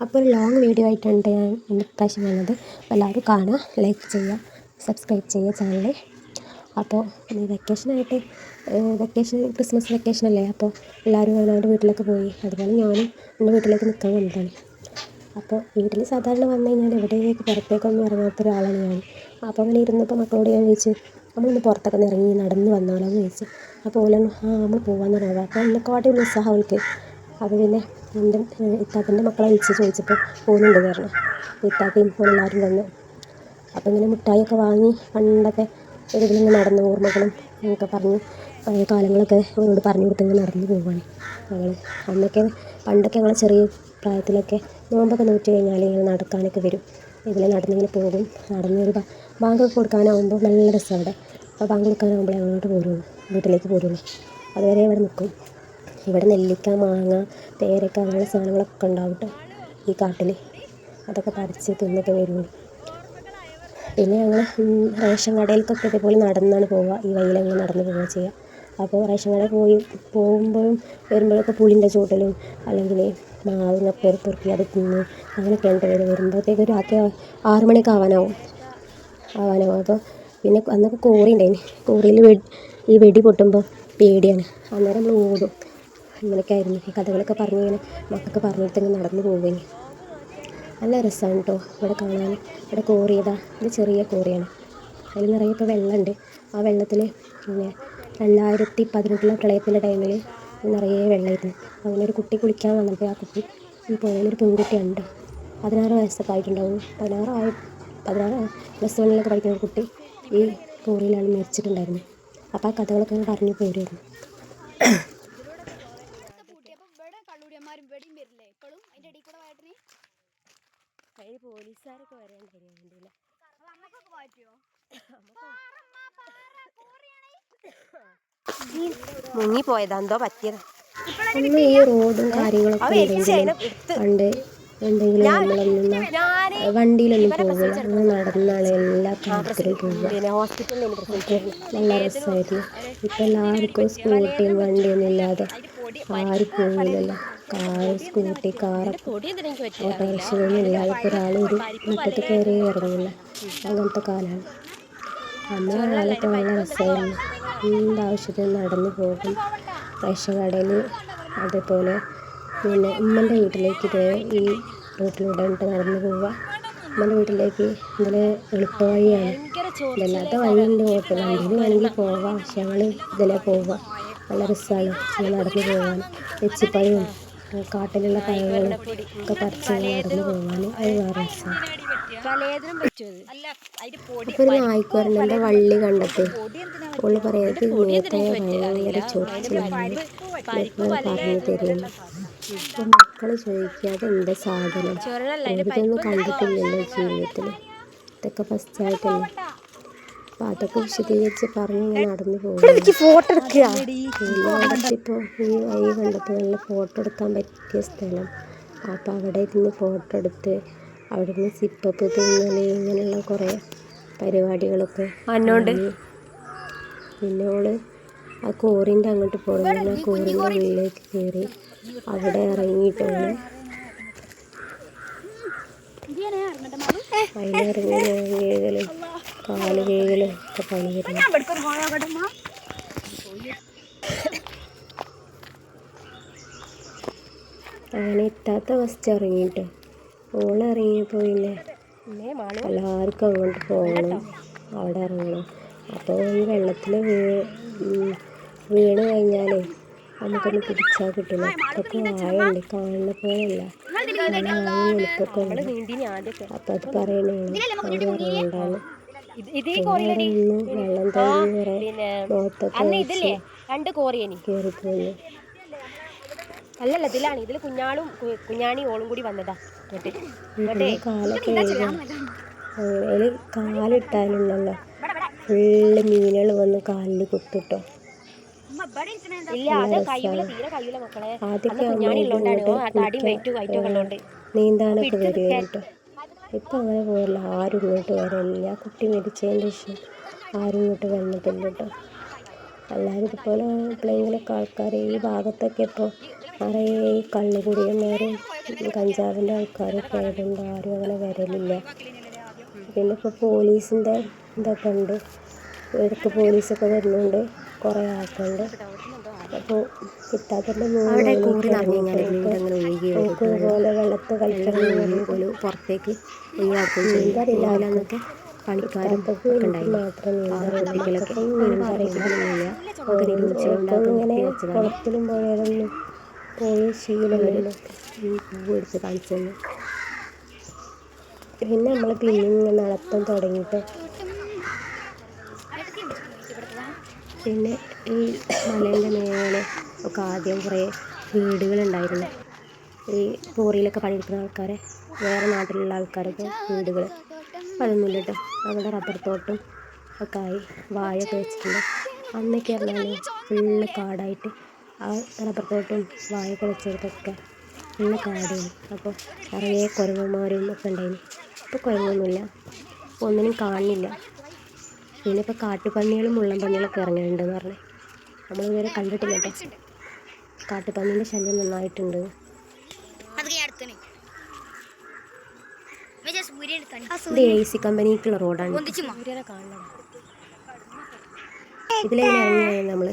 അപ്പോൾ ഒരു long video ആയിട്ടാണ് ഞാൻ ഇപ്രാവശ്യം വന്നത്. അപ്പോൾ എല്ലാവരും കാണുക, ലൈക്ക് ചെയ്യുക, സബ്സ്ക്രൈബ് ചെയ്യുക ചാനൽ. അപ്പോൾ ഈ ക്രിസ്മസ് വെക്കേഷനല്ലേ, അപ്പോൾ എല്ലാവരും അവനവൻ്റെ വീട്ടിലൊക്കെ പോയി. അതുപോലെ ഞാനും എൻ്റെ വീട്ടിലേക്ക് നിൽക്കാൻ വന്നതാണ്. അപ്പോൾ വീട്ടിൽ സാധാരണ വന്നു കഴിഞ്ഞാൽ എവിടേക്ക് പുറത്തേക്കൊന്നും ഇറങ്ങാത്ത ഒരാളാണ് ഞാൻ. അപ്പോൾ അങ്ങനെ ഇരുന്നപ്പോൾ മക്കളോട് ഞാൻ ചോദിച്ചു, നമ്മളൊന്ന് പുറത്തൊക്കെ ഒന്ന് ഇറങ്ങി നടന്ന് വന്നാലോ എന്ന് ചോദിച്ചു. അപ്പോൾ ഓലാണ് നമ്മൾ പോകാമെന്ന് പറയുന്നത്. അപ്പോൾ എന്നെക്കാട്ടി ഒരു ഉത്സാഹം അവൾക്ക്. അത് പിന്നെ എൻ്റെ ഇത്താത്തൻ്റെ മക്കളെ വിളിച്ച് ചോദിച്ചപ്പോൾ പോകുന്നുണ്ട് പറഞ്ഞു. ഇത്താത്തയും എല്ലാവരും വന്നു. അപ്പോൾ ഇങ്ങനെ മിഠായിയൊക്കെ വാങ്ങി പണ്ടൊക്കെ ഇതിലിങ്ങനെ നടന്ന ഓർമ്മകളും ഒക്കെ പറഞ്ഞ് പഴയ കാലങ്ങളൊക്കെ അവരോട് പറഞ്ഞു കൊടുത്തിങ്ങനെ നടന്നു പോവുകയാണ് ഞങ്ങൾ. പണ്ടൊക്കെ ഞങ്ങൾ ചെറിയ പ്രായത്തിലൊക്കെ നോമ്പൊക്കെ നോറ്റ് കഴിഞ്ഞാൽ ഇങ്ങനെ നടക്കാനൊക്കെ വരും. ഇതിൽ നടന്നിങ്ങനെ പോകും. നടന്നൊരു ബാങ്കൊക്കെ കൊടുക്കാനാകുമ്പോൾ നല്ല രസമാണ് അവിടെ. അപ്പോൾ ബാങ്ക് കൊടുക്കാനാകുമ്പോൾ അങ്ങോട്ട് പോരുള്ളൂ, വീട്ടിലേക്ക് പോരുള്ളൂ. അതുവരെ ഇവിടെ നിൽക്കും. ഇവിടെ നെല്ലിക്ക, മാങ്ങ, പേരക്ക അങ്ങനെയുള്ള സാധനങ്ങളൊക്കെ ഉണ്ടാവും കേട്ടോ ഈ കാട്ടിൽ. അതൊക്കെ പറിച്ച് തിന്നൊക്കെ വരുള്ളൂ. പിന്നെ ഞങ്ങൾ റേഷൻ കടയിലേക്കൊക്കെ ഇതേപോലെ നടന്നാണ് പോവുക. ഈ വഴിയിലങ്ങനെ നടന്ന് പോവുക ചെയ്യുക. അപ്പോൾ റേഷൻ കടയിൽ പോകുമ്പോഴും വരുമ്പോഴൊക്കെ പുളിൻ്റെ ചുവട്ടിലും അല്ലെങ്കിൽ മാവിനെ പെറുക്കി അത് തിന്ന് അങ്ങനെയൊക്കെയാണ് വരുമ്പോഴത്തേക്ക് രാത്രി 6 മണിയൊക്കെ ആവാനാവും. അപ്പോൾ പിന്നെ അന്നൊക്കെ കോറി ഉണ്ടായിന്. കോറിയിൽ ഈ വെടി പൊട്ടുമ്പോൾ പേടിയാണ്. അന്നേരം നമ്മൾ ഓടും. അങ്ങനെയൊക്കെ ആയിരുന്നു. ഈ കഥകളൊക്കെ പറഞ്ഞ് ഇങ്ങനെ മക്കൾക്ക് പറഞ്ഞു കൊടുത്തിങ്ങനെ നടന്നു പോവുകയാണ്. നല്ല രസമാണ് കേട്ടോ ഇവിടെ കാണാൻ. ഇവിടെ കോറി ഇത് ചെറിയ കോറിയാണ്. അതിൽ നിറയെ ഇപ്പോൾ വെള്ളമുണ്ട്. ആ വെള്ളത്തിൽ പിന്നെ 2018 പ്രളയത്തിൻ്റെ ടൈമിൽ നിറയെ വെള്ളമായിരുന്നു. അങ്ങനെ ഒരു കുട്ടി കുളിക്കാൻ വന്നപ്പോൾ ആ കുട്ടി ഈ പുഴയിലൊരു പെൺകുട്ടിയാണ് കേട്ടോ. 16 വയസ്സൊക്കെ ആയിട്ടുണ്ടാവും. 16 +1 പഠിക്കുന്ന ഒരു കുട്ടി ഈ കോറിയിലാണ് മരിച്ചിട്ടുണ്ടായിരുന്നത്. അപ്പോൾ ആ കഥകളൊക്കെ ഞാൻ പറഞ്ഞു പോരുമായിരുന്നു. പോലീസുകാരൊക്കെ വരാൻ കഴിയുന്നില്ല. മുങ്ങിപ്പോയതാ, എന്തോ പറ്റിയത്. അന്ന് ഈ റോഡും കാര്യങ്ങളൊക്കെ ഉണ്ടെങ്കിലും പണ്ട് എന്തെങ്കിലും നമ്മളൊന്നും വണ്ടിയിലൊന്നും പോകില്ല. നമ്മൾ നടന്നാണ് എല്ലാ കാര്യത്തിലും പോവുക. നല്ല രസമായിരുന്നു. ഇപ്പം എല്ലാവർക്കും സ്കൂട്ടിയും വണ്ടിയൊന്നും ഇല്ലാതെ ആരും പോകില്ലല്ലോ. കാറ്, സ്കൂട്ടി, കാറൊക്കെ ഓട്ടോറിക്ഷയൊന്നും ഇല്ലാതെ ഇപ്പോൾ ഒരാളൊരു മുറ്റത്ത് കയറി ഇറങ്ങില്ല. അങ്ങനത്തെ കാലമാണ്. നമ്മളെ കാലത്ത് നല്ല രസമായിരുന്നു. എന്താവശ്യത്തിന് നടന്നു പോകും. റേഷൻ കടയിൽ അതേപോലെ പിന്നെ ഉമ്മൻ്റെ വീട്ടിലേക്ക് ഈ റൂട്ടിലൂടെ നടന്നു പോവുക. ഉമ്മൻ്റെ വീട്ടിലേക്ക് ഇതിലെ എളുപ്പ വഴിയാണ്. ഇതല്ലാത്ത വഴിയുണ്ട്, വണ്ടിയിൽ വേണമെങ്കിൽ പോവാം. പക്ഷെ ഞങ്ങൾ ഇതിലെ പോവുക. നല്ല രസമാണ് ഇങ്ങനെ നടന്നു പോകാൻ. തെച്ചിപ്പഴവും കാട്ടിലുള്ള പഴങ്ങളും ഒക്കെ പറിച്ച് നടന്നു പോകാൻ അത് വേറെ രസമാണ്. അപ്പോൾ ഒരു നായ്ക്കുവരുണ്ട് എൻ്റെ വള്ളി കണ്ടിട്ട്. ഓള് പറയുന്നത് മേത്തെ ഭയങ്കര ചൊറിച്ചിലാണ് പറഞ്ഞു തരുന്നു. അപ്പോൾ മക്കൾ ചോദിക്കുക അതെന്താ സാധനം, ഇതൊന്നും കണ്ടിട്ടില്ലല്ലോ ജീവിതത്തിൽ, ഇതൊക്കെ ഫസ്റ്റ് ആയിട്ടല്ലേ. അപ്പോൾ അതൊക്കെ വിശദീകരിച്ച് പറഞ്ഞ് ഞാൻ നടന്നു പോകും. ഫോട്ടോ എടുക്കുക. ഇപ്പോൾ ഈ വഴി കണ്ടപ്പോൾ നല്ല ഫോട്ടോ എടുക്കാൻ പറ്റിയ സ്ഥലം. അപ്പോൾ അവിടെ ഇരുന്ന് ഫോട്ടോ എടുത്ത് അവിടെ നിന്ന് സിപ്പപ്പ് തിന്നൽ ഇങ്ങനെയുള്ള കുറേ പരിപാടികളൊക്കെ അന്നോണ്ട്. പിന്നെ ഓള് ആ കോറിൻ്റെ അങ്ങോട്ട് പോകണം. ആ കോറിൻ്റെ ഉള്ളിലേക്ക് കയറി അവിടെ ഇറങ്ങിയിട്ടാണ് അതിലിറങ്ങി വീഴലും കാല് വീഴലും ഒക്കെ പണി വരുന്നു. അങ്ങനെ ഇത്താത്ത ഫസ്റ്റ് ഇറങ്ങിയിട്ട് ഓളിറങ്ങിയപ്പോൾ പിന്നെ എല്ലാവർക്കും അങ്ങോട്ട് പോകണം, അവിടെ ഇറങ്ങണം. അപ്പോൾ ഈ വെള്ളത്തിൽ വീണ് കഴിഞ്ഞാൽ നമുക്കൊന്ന് പിടിച്ചാൽ കിട്ടില്ല. അത്രയ്ക്ക് ആഴമുണ്ട്, കാണുന്ന പോലെയല്ല, നല്ല ആഴം എളുപ്പമൊക്കെ ഉണ്ട്. അപ്പം അത് പറയണതാണ് അവിടെ ഇറങ്ങണ്ടാണ്. വെള്ളം തേങ്ങി കുറേ മുഖത്തൊക്കെ കയറി പോന്നു. അല്ലല്ല, ഇതിലാണ്. ഇതിൽ കുഞ്ഞാണി ഓളും കൂടി വന്നതാ. കാലൊക്കെ അതിൽ കാലിട്ടാലുണ്ടല്ലോ ഫുള്ള് മീനുകൾ വന്ന് കാലിൽ കുത്തിട്ടോ. ആദ്യമൊക്കെ നീന്താനൊക്കെ വരും കേട്ടോ. ഇപ്പം അങ്ങനെ പോകില്ല, ആരും ഇങ്ങോട്ട് വരില്ല. ആ കുട്ടി മരിച്ചതിന് ശേഷം ആരും ഇങ്ങോട്ട് വന്നിട്ടില്ല കേട്ടോ. എല്ലാവരും ഇതുപോലെ എപ്പോഴെങ്കിലൊക്കെ ആൾക്കാർ ഈ ഭാഗത്തൊക്കെ ഇപ്പോൾ നിറയെ കള്ളുകുടിയന്മാരും കഞ്ചാവിൻ്റെ ആൾക്കാരൊക്കെ ആയതുകൊണ്ട് ആരും അങ്ങനെ വരലില്ല. പിന്നെ ഇപ്പോൾ പോലീസിൻ്റെ ഇതൊക്കെ ഉണ്ട്, ഇടയ്ക്ക് പോലീസൊക്കെ വരുന്നുണ്ട്, കുറേ ആൾക്കുണ്ട്. അപ്പോൾ കിട്ടാത്തതിൻ്റെ നമുക്ക് ഇതുപോലെ വെള്ളത്ത് കളിക്കണം പുറത്തേക്ക് ഒഴിവാക്കുന്നൊക്കെ പണിക്കാരും മാത്രം ഇങ്ങനെ കുളത്തിലും പുഴയിലൊന്നും പോയി ശീലമില്ല. പൂവ് എടുത്ത് കാണിച്ചു തന്നു. പിന്നെ നമ്മൾ പിന്നെ ഇങ്ങനെ നടത്താൻ തുടങ്ങിയിട്ട് പിന്നെ ഈ മലേൻ്റെ മേലെ ഒക്കെ ആദ്യം കുറേ വീടുകളുണ്ടായിരുന്നു. ഈ കോറിയിലൊക്കെ പണിയെടുക്കുന്ന ആൾക്കാരെ, വേറെ നാട്ടിലുള്ള ആൾക്കാരൊക്കെ വീടുകൾ. അപ്പം അതൊന്നുമില്ല കേട്ടോ. അവിടെ റബ്ബർ തോട്ടം ഒക്കെ ആയി, വാഴയൊക്കെ വെച്ചിട്ടുണ്ട്. അന്നൊക്കെ പറഞ്ഞാൽ ഫുള്ള് കാടായിട്ട് ആ റബ്ബർ തോട്ടം വാഴയൊക്കെ വെച്ചെടുത്തൊക്കെ ഫുള്ള് കാടായിരുന്നു. അപ്പോൾ നിറയെ കുരങ്ങന്മാരും ഒക്കെ ഉണ്ടായിരുന്നു. ഇപ്പോൾ കുരങ്ങൊന്നുമില്ല, ഒന്നിനും കാണുന്നില്ല. പിന്നെ ഇപ്പോൾ കാട്ടുപന്നികളും മുള്ളൻപന്നികളൊക്കെ ഇറങ്ങിയിട്ടുണ്ടെന്ന് പറഞ്ഞ്, നമ്മളിതുവരെ കണ്ടിട്ടില്ല കേട്ടോ. കാട്ടുപന്നീൻ്റെ ശല്യം നന്നായിട്ടുണ്ട്. ഇത് AC കമ്പനിക്കുള്ള റോഡാണ്. ഇതിലെങ്ങനെ ഇറങ്ങിയാൽ നമ്മൾ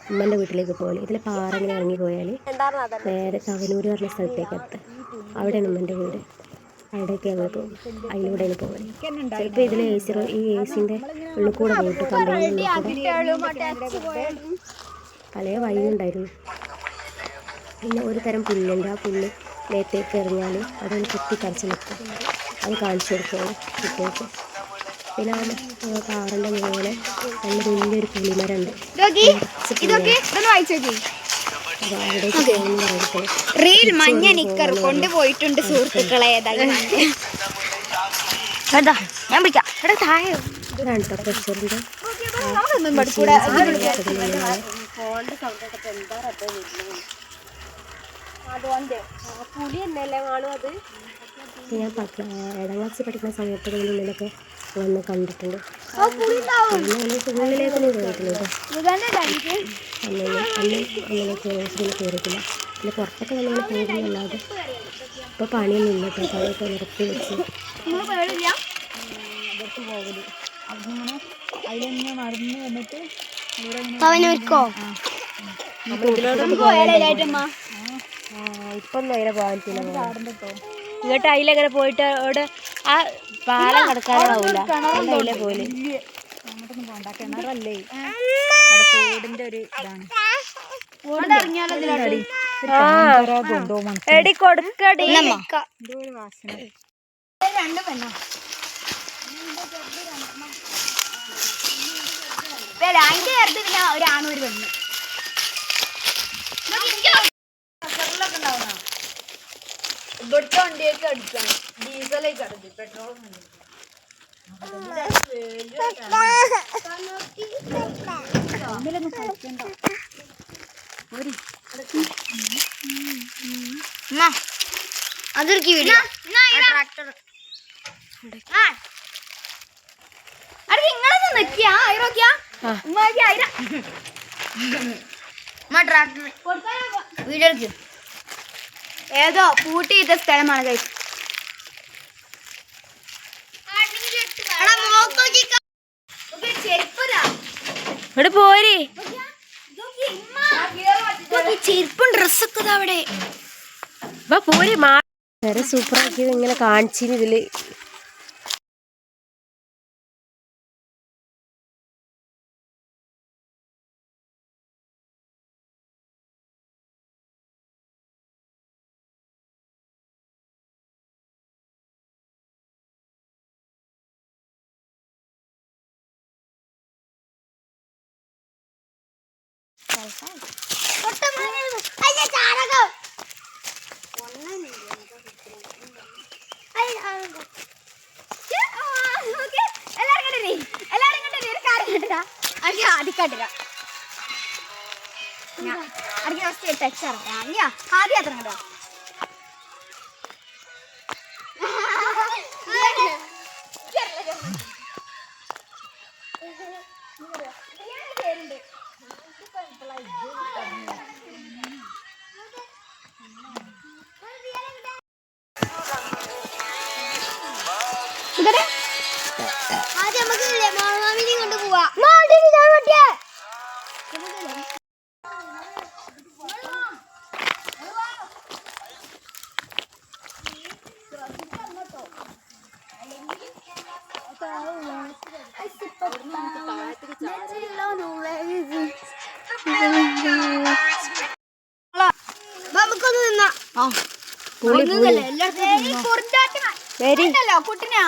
ഉമ്മൻ്റെ വീട്ടിലേക്ക് പോകല്. ഇതിൽ പാറ ഇങ്ങനെ ഇറങ്ങിപ്പോയാൽ നേരെ തവനൂർ പറഞ്ഞ സ്ഥലത്തേക്ക് എത്താം. അവിടെയാണ് ഉമ്മൻ്റെ വീട്. അവിടേക്ക് ഞങ്ങൾ പോകും, അതിലൂടെയാണ് പോകല്. ചിലപ്പോൾ ഇതിൽ ഈ AC-ൻ്റെ ഉള്ളിൽ കൂടെ പോയിട്ട് കമ്പനിയുടെ ഉള്ളിൽ കൂടെ പല വഴിയുണ്ടായിരുന്നു. പിന്നെ ഒരു തരം പുല്ലുണ്ട്, ആ പുല്ല് മേത്തേക്ക് എറിഞ്ഞാൽ അതൊന്ന് കുത്തിക്കരച്ച് നിൽക്കും. അത് കാണിച്ചു കൊടുക്കുകയാണ് കുട്ടികൾക്ക്. പിന്നെ ആ പാറൻ്റെ മുകളിൽ നല്ല വലിയൊരു പുളിമരമുണ്ട്. റീൽ മഞ്ഞ നിക്കർ കൊണ്ടുപോയിട്ടുണ്ട് സുഹൃത്തുക്കളെ. ഞാൻ പിടിക്കാം. ഇതാണ് കേട്ടോ പ്രഷറിൻ്റെ. ഞാൻ 7ാം ക്ലാസ്സിൽ പഠിക്കുന്ന സമയത്ത് ഉള്ളിലൊക്കെ വന്ന് കണ്ടിട്ടുണ്ട്. ഉള്ളിലേക്കൊന്നും പോയിട്ടില്ല കേട്ടോ. അങ്ങനെയൊക്കെ കയറിയിട്ടില്ല. പിന്നെ പുറത്തൊക്കെ നമ്മൾ പോകുന്നല്ലാതെ ഇപ്പോൾ പണിയൊന്നും ഇല്ല കേട്ടോ. പണിയൊക്കെ നിർത്തി വെച്ച് ഇപ്പൊന്നും അതിലെ പോകാൻ പറ്റില്ല. ഇങ്ങോട്ട് അതിലെങ്ങനെ പോയിട്ട് അവിടെ ആ പാലം കിടക്കാനാവൂല. അതിലെ പോലെ കിണറല്ലേ, തോടിന്റെ ഒരു ഇതാണ്. എടി കൊടുക്കടി. അതിന്റെ ചേർത്ത് പിന്നെ ഒരാണും ഒരു പെണ്ണ്. ഇവിടുത്തെ വണ്ടിയൊക്കെ അടിക്കാണ്, ഡീസലേക്ക് അടിച്ചു, പെട്രോൾ അതൊരുക്കി വീഡിയോ ട്രാക്ടർ നിങ്ങളൊന്ന് നിക്കിയാ ട്രാക്ടർ വീഡിയോ എടുക്കും. ഏതോ പൂട്ടി ചെയ്ത സ്ഥലമാണ് കഴിച്ചു. ഇവിടെ പോരി. ചെരുപ്പും ഡ്രസ്സൊക്കെ അവിടെ പോരി. വളരെ സൂപ്പറാക്കിയത് ഇങ്ങനെ കാണിച്ചിന് ഇതില്. ആദ്യം അത്ര കണ്ടോ. പുളി പുളി വെരി കുട്ടിനാ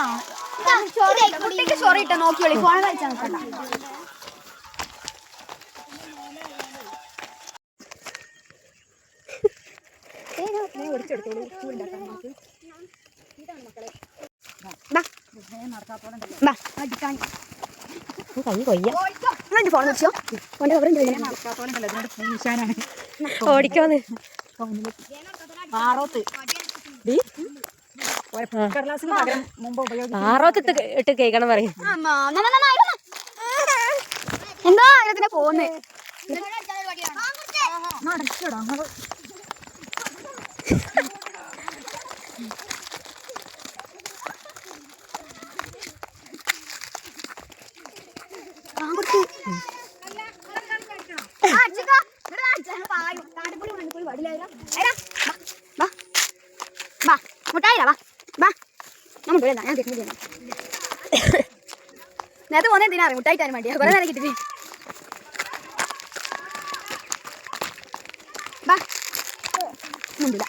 കുട്ടിക്ക് ചൊറി ഇട്ട നോക്കിയോളി ഫോൺ കളിച്ചാൽ നോക്കണ്ട. കൈ കൊയ്യ ഫോൺ വെച്ചോ ഓടിക്കോന്ന് ആറോത്ത് ഇട്ട് കേൾക്കണം പറയും. എന്താ ഇതിനെ പോന്നേ നേരത്തെ പോന്നെ എന്തിനാ മുട്ടായിട്ടാനും വേണ്ടിയാ കുറെ നേരം കിട്ടി. മുണ്ടില്ല